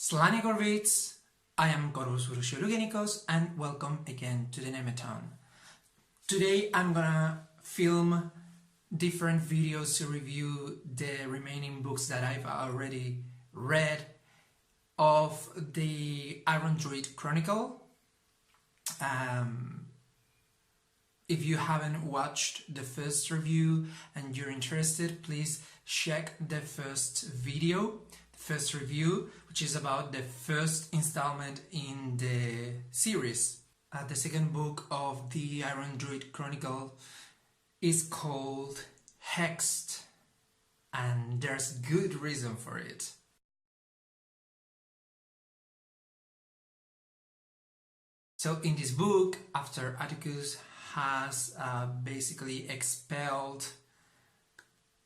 Slani Corvids, I am Corvus Bruxo and welcome again to the Nemeton. Today I'm gonna film different videos to review the remaining books that I've already read of the Iron Druid Chronicle. If you haven't watched the first review and you're interested, please check the first video, the first review, which is about the first installment in the series. The second book of the Iron Druid Chronicle is called Hexed, and there's good reason for it. So in this book, after Atticus has basically expelled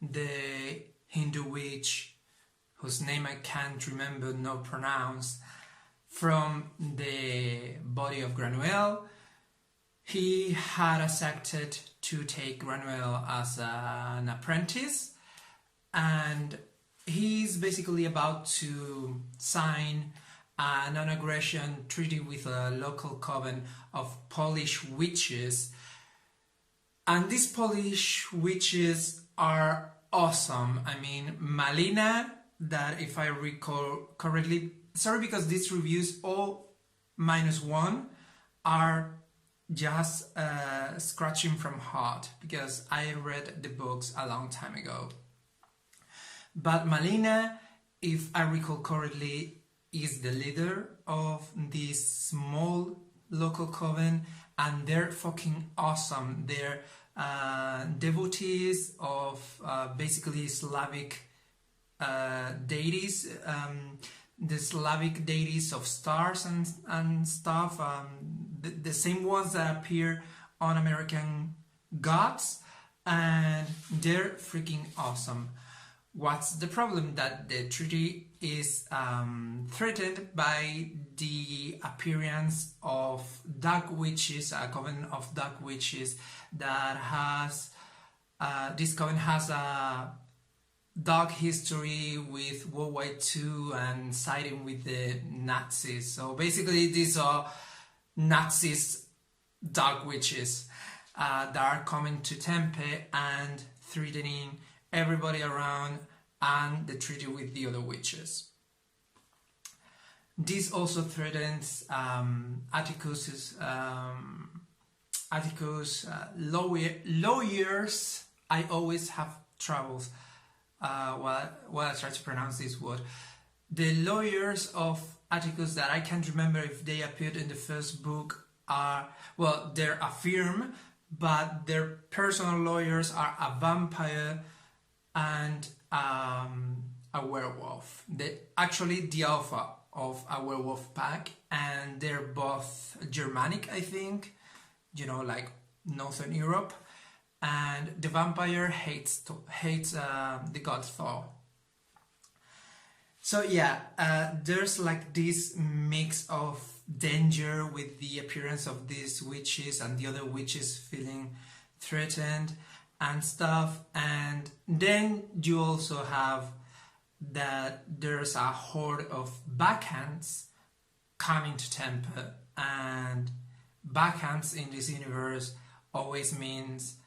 the Hindu witch, whose name I can't remember nor pronounce, from the body of Granuel, he had accepted to take Granuel as an apprentice, and he's basically about to sign a non-aggression treaty with a local coven of Polish witches. And these Polish witches are awesome. I mean, Malina, that if I recall correctly, sorry because these reviews all -1 are just scratching from heart, because I read the books a long time ago. But Malina, if I recall correctly, is the leader of this small local coven, and they're fucking awesome. They're devotees of basically Slavic deities, the Slavic deities of stars and stuff, the same ones that appear on American Gods, and they're freaking awesome. What's the problem? That the treaty is threatened by the appearance of dark witches, a coven of dark witches that has, this coven has a dark history with World War II and siding with the Nazis. So basically these are Nazis, dark witches that are coming to Tempe and threatening everybody around and the treaty with the other witches. This also threatens Atticus lawyers. I always have troubles while I try to pronounce this word. The lawyers of Atticus, that I can't remember if they appeared in the first book, are, well, they're a firm, but their personal lawyers are a vampire and a werewolf. They're actually the alpha of a werewolf pack, and they're both Germanic, I think, you know, like Northern Europe. And the vampire hates the god Thor. So yeah, there's like this mix of danger with the appearance of these witches and the other witches feeling threatened and stuff. And then you also have that there's a horde of backhands coming to Tempe, and backhands in this universe always means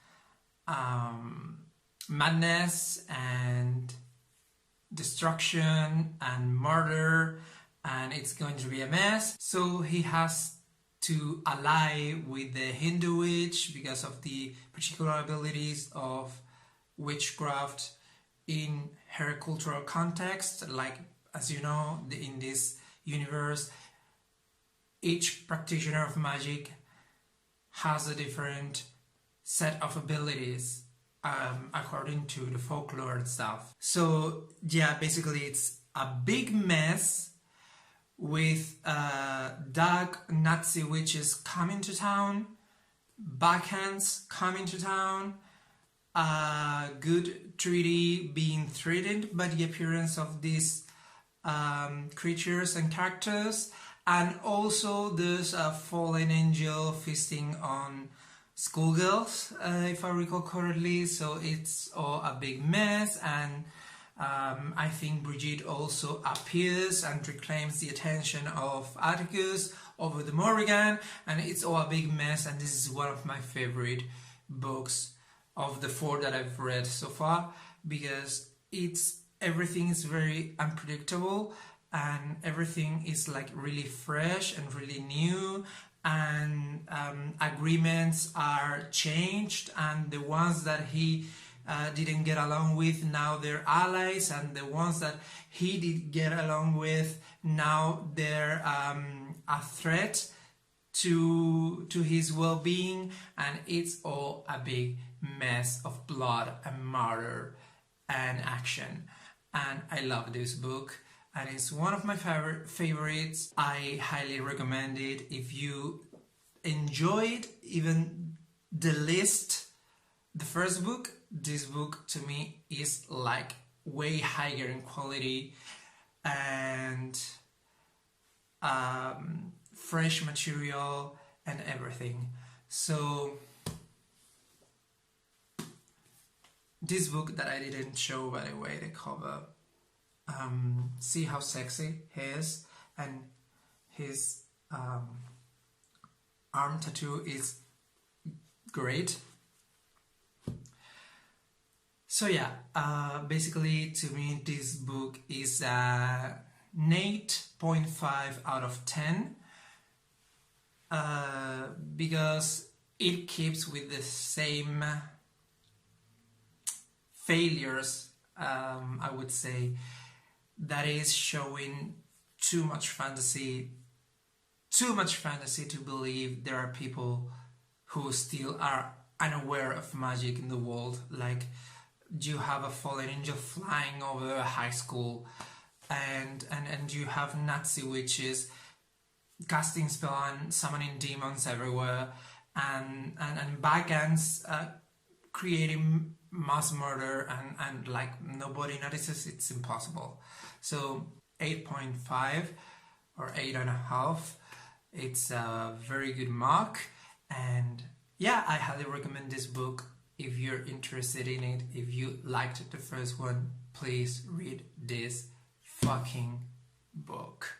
madness and destruction and murder, and it's going to be a mess. So he has to ally with the Hindu witch because of the particular abilities of witchcraft in her cultural context. Like, as you know, in this universe, each practitioner of magic has a different set of abilities according to the folklore and stuff. So yeah, basically it's a big mess with dark Nazi witches coming to town, backhands coming to town, a good treaty being threatened by the appearance of these creatures and characters, and also there's a fallen angel feasting on schoolgirls, if I recall correctly. So it's all a big mess, and I think Brigitte also appears and reclaims the attention of Atticus over the Morrigan, and it's all a big mess, and this is one of my favorite books of the 4 that I've read so far, because everything is very unpredictable and everything is like really fresh and really new, and agreements are changed, and the ones that he didn't get along with, now they're allies, and the ones that he did get along with, now they're a threat to his well-being, and it's all a big mess of blood and murder and action. And I love this book, and it's one of my favorites. I highly recommend it. If you enjoyed even the least the first book, this book to me is like way higher in quality and fresh material and everything. So this book that I didn't show, by the way, the cover, see how sexy he is, and his arm tattoo is great. So yeah, basically to me this book is an 8.5 out of 10 because it keeps with the same failures, I would say, that is showing too much fantasy to believe there are people who still are unaware of magic in the world. Like, you have a fallen angel flying over a high school, and you have Nazi witches casting spell and summoning demons everywhere, and backhands creating mass murder, and like nobody notices. It's impossible. So 8.5 or 8.5, it's a very good mark, and yeah, I highly recommend this book. If you're interested in it, if you liked the first one, please read this fucking book.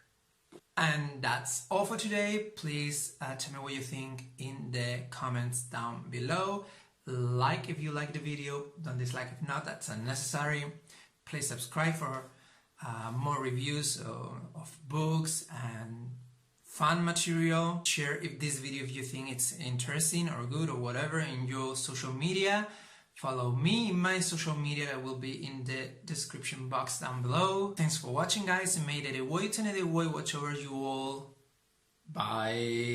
And that's all for today. Please tell me what you think in the comments down below. Like if you like the video, don't dislike if not, that's unnecessary. Please subscribe for more reviews of books and fun material. Share if this video, if you think it's interesting or good or whatever, in your social media. Follow me in my social media that will be in the description box down below. Thanks for watching, guys, and may the way to the way watch over you all. Bye.